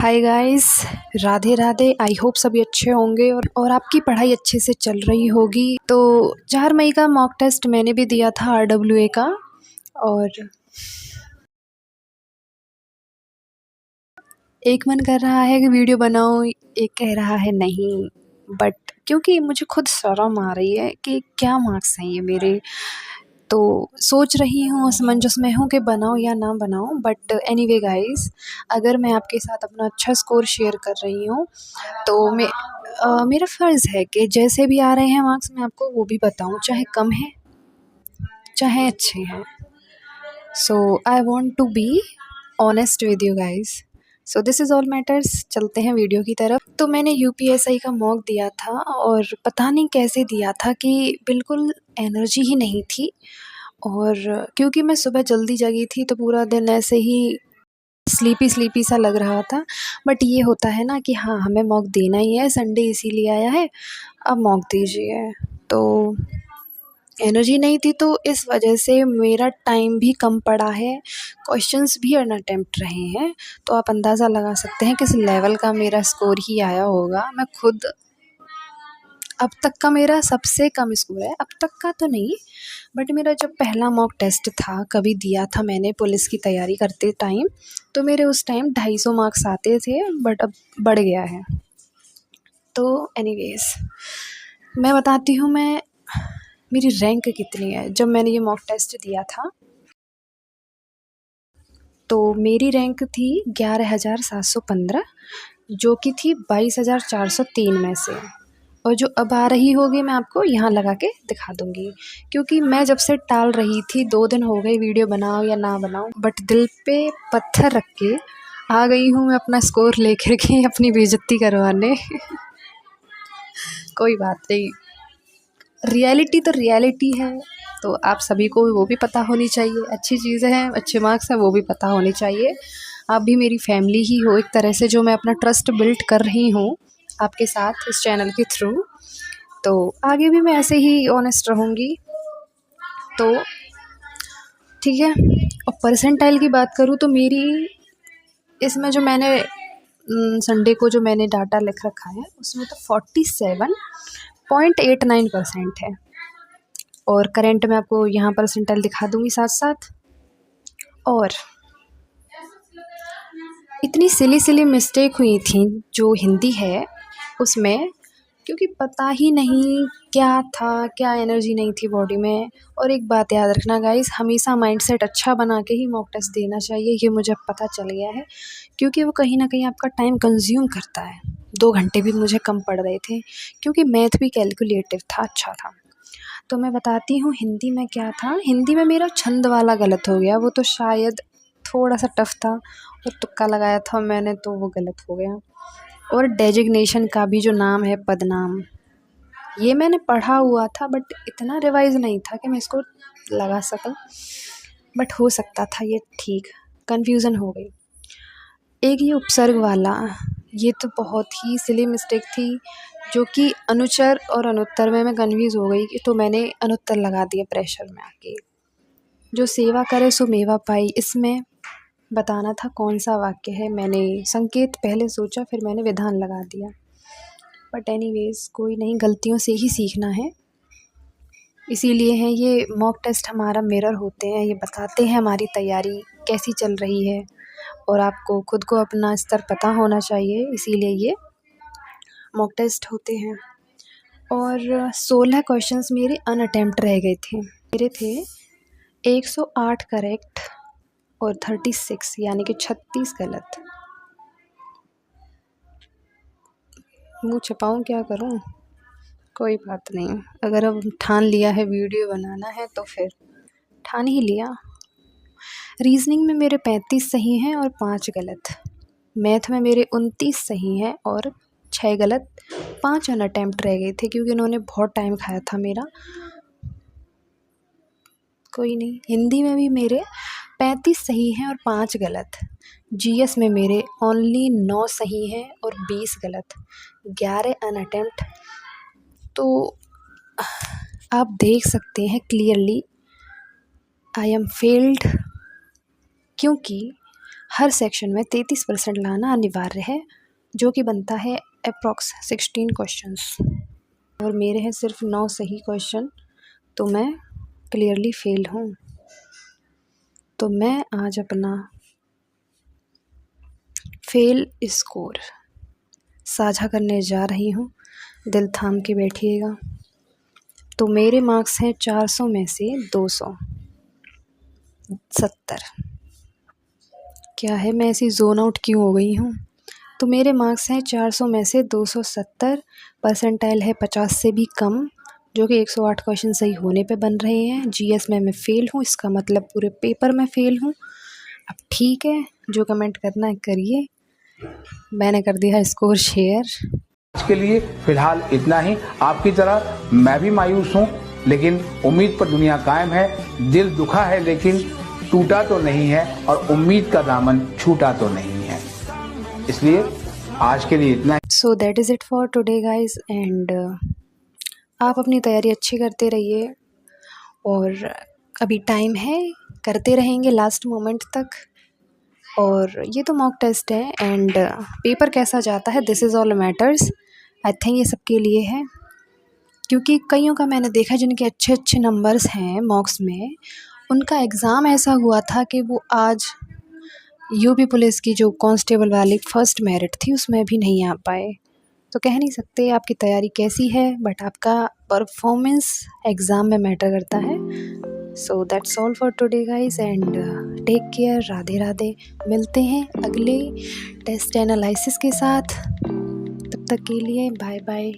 Hi guys, Radhe Radhe. I hope सभी अच्छे होंगे और आपकी पढ़ाई अच्छे से चल रही होगी। तो 4 मई का मॉक टेस्ट मैंने भी दिया था RWA का, और एक मन कर रहा है कि वीडियो बनाऊं, एक कह रहा है नहीं। बट क्योंकि मुझे खुद शर्म आ रही है कि क्या मार्क्स हैं ये मेरे, तो सोच रही हूँ, असमंजस में हूँ कि बनाऊँ या ना बनाऊँ। बट एनीवे गाइस, अगर मैं आपके साथ अपना अच्छा स्कोर शेयर कर रही हूँ तो मेरा फ़र्ज़ है कि जैसे भी आ रहे हैं मार्क्स मैं आपको वो भी बताऊँ, चाहे कम है चाहे अच्छे हैं। So I want to be honest with you guys. So this is all matters. चलते हैं वीडियो की तरफ। तो मैंने UPSI का मॉक दिया था और पता नहीं कैसे दिया था कि बिल्कुल एनर्जी ही नहीं थी। और क्योंकि मैं सुबह जल्दी जगी थी तो पूरा दिन ऐसे ही स्लीपी स्लीपी सा लग रहा था। बट ये होता है ना कि हाँ, हमें मॉक देना ही है, संडे इसीलिए आया है, अब मॉक दीजिए। तो एनर्जी नहीं थी, तो इस वजह से मेरा टाइम भी कम पड़ा है, क्वेश्चंस भी अनअटेम्प्ट रहे हैं। तो आप अंदाज़ा लगा सकते हैं किस लेवल का मेरा स्कोर ही आया होगा। मैं खुद, अब तक का मेरा सबसे कम स्कोर है, अब तक का तो नहीं, बट मेरा जब पहला मॉक टेस्ट था, कभी दिया था मैंने पुलिस की तैयारी करते टाइम, तो मेरे उस टाइम 250 मार्क्स आते थे, बट अब बढ़ गया है। तो एनीवेज, मैं बताती हूँ मैं मेरी रैंक कितनी है। जब मैंने ये मॉक टेस्ट दिया था तो मेरी रैंक थी 11,715, जो कि थी 22,403 में से। और जो अब आ रही होगी मैं आपको यहाँ लगा के दिखा दूँगी, क्योंकि मैं जब से टाल रही थी, 2 दिन हो गए वीडियो बनाऊँ या ना बनाऊँ, बट दिल पे पत्थर रख के आ गई हूँ मैं अपना स्कोर लेकर के अपनी बेइज्जती करवाने। कोई बात नहीं, रियलिटी तो रियलिटी है, तो आप सभी को वो भी पता होनी चाहिए। अच्छी चीज़ें हैं, अच्छे मार्क्स हैं, वो भी पता होने चाहिए। आप भी मेरी फैमिली ही हो एक तरह से, जो मैं अपना ट्रस्ट बिल्ड कर रही हूँ आपके साथ इस चैनल के थ्रू। तो आगे भी मैं ऐसे ही ऑनेस्ट रहूँगी। तो ठीक है। और परसेंटाइल की बात करूँ तो मेरी इसमें जो मैंने संडे को जो मैंने डाटा लिख रखा है उसमें तो 47.89% है। और करंट में आपको यहाँ परसेंटाइल दिखा दूँगी साथ साथ। और इतनी सिली मिस्टेक हुई थी जो हिंदी है उसमें, क्योंकि पता ही नहीं क्या था, क्या एनर्जी नहीं थी बॉडी में। और एक बात याद रखना गाइस, हमेशा माइंडसेट अच्छा बना के ही मॉक टेस्ट देना चाहिए, ये मुझे पता चल गया है। क्योंकि वो कहीं ना कहीं आपका टाइम कंज्यूम करता है। 2 घंटे भी मुझे कम पड़ रहे थे, क्योंकि मैथ भी कैलकुलेटिव था, अच्छा था। तो मैं बताती हूँ हिंदी में क्या था। हिंदी में मेरा छंद वाला गलत हो गया, वो तो शायद थोड़ा सा टफ था और तुक्का लगाया था मैंने, तो वो गलत हो गया। और डेजिग्नेशन का भी जो नाम है, पदनाम, ये मैंने पढ़ा हुआ था, बट इतना रिवाइज नहीं था कि मैं इसको लगा सकूं। बट हो सकता था ये ठीक, कन्फ्यूज़न हो गई। एक ये उपसर्ग वाला, ये तो बहुत ही सिली मिस्टेक थी, जो कि अनुचर और अनुत्तर में मैं कन्फ्यूज़ हो गई, तो मैंने अनुत्तर लगा दिया प्रेशर में आके। जो सेवा करे सो मेवा पाई, इसमें बताना था कौन सा वाक्य है। मैंने संकेत पहले सोचा, फिर मैंने विधान लगा दिया। बट एनीवेज, कोई नहीं, गलतियों से ही सीखना है। इसीलिए है ये मॉक टेस्ट, हमारा मिरर होते हैं, ये बताते हैं हमारी तैयारी कैसी चल रही है। और आपको खुद को अपना स्तर पता होना चाहिए, इसीलिए ये मॉक टेस्ट होते हैं। और 16 क्वेश्चंस मेरे अनअटेम्प्ट रह गए थे। मेरे थे 108 करेक्ट और 36 यानी कि 36 गलत। मुँह छुपाऊँ, क्या करूँ? कोई बात नहीं, अगर अब ठान लिया है वीडियो बनाना है तो फिर ठान ही लिया। रीजनिंग में मेरे 35 सही हैं और 5 गलत। मैथ में मेरे 29 सही हैं और 6 गलत। 5 अनअटेम्प्ट रह गए थे, क्योंकि इन्होंने बहुत टाइम खाया था मेरा। कोई नहीं। हिंदी में भी मेरे 35 सही हैं और 5 गलत। GS में मेरे ओनली 9 सही हैं और 20 गलत, 11 अनअटेम्प्ट। तो आप देख सकते हैं क्लियरली आई एम फेल्ड, क्योंकि हर सेक्शन में 33% लाना अनिवार्य है, जो कि बनता है अप्रॉक्स 16 क्वेश्चंस। और मेरे हैं सिर्फ 9 सही क्वेश्चन, तो मैं क्लियरली फेल हूँ। तो मैं आज अपना फेल स्कोर साझा करने जा रही हूँ, दिल थाम के बैठिएगा। तो मेरे मार्क्स हैं 400 में से 270। क्या है, मैं ऐसी जोन आउट क्यों हो गई हूँ? तो मेरे मार्क्स हैं 400 में से 270, परसेंटाइल है 50 से भी कम, जो कि 108 क्वेश्चन सही होने पे बन रहे हैं। जीएस में मैं फ़ेल हूँ, इसका मतलब पूरे पेपर में फ़ेल हूँ। अब ठीक है, जो कमेंट करना है करिए, मैंने कर दिया स्कोर शेयर। आज के लिए फिलहाल इतना ही। आपकी तरह मैं भी मायूस हूँ, लेकिन उम्मीद पर दुनिया कायम है। दिल दुखा है लेकिन टूटा तो नहीं है, और उम्मीद का दामन छूटा तो नहीं है। इसलिए आज के लिए इतना ही। So that is it for today guys, and आप अपनी तैयारी अच्छी करते रहिए, और अभी टाइम है, करते रहेंगे लास्ट मोमेंट तक। और ये तो मॉक टेस्ट है, एंड पेपर कैसा जाता है this is all matters. I think ये सबके लिए है, क्योंकि कईयों का मैंने देखा जिनके अच्छे अच्छे नंबर्स हैं मॉक्स में, उनका एग्ज़ाम ऐसा हुआ था कि वो आज यूपी पुलिस की जो कांस्टेबल वाली फर्स्ट मेरिट थी उसमें भी नहीं आ पाए। तो कह नहीं सकते आपकी तैयारी कैसी है, बट आपका परफॉर्मेंस एग्ज़ाम में मैटर करता है। So that's all for today guys, and take care. Radhe Radhe. मिलते हैं अगले टेस्ट एनालिसिस के साथ, तब तक के लिए बाय बाय।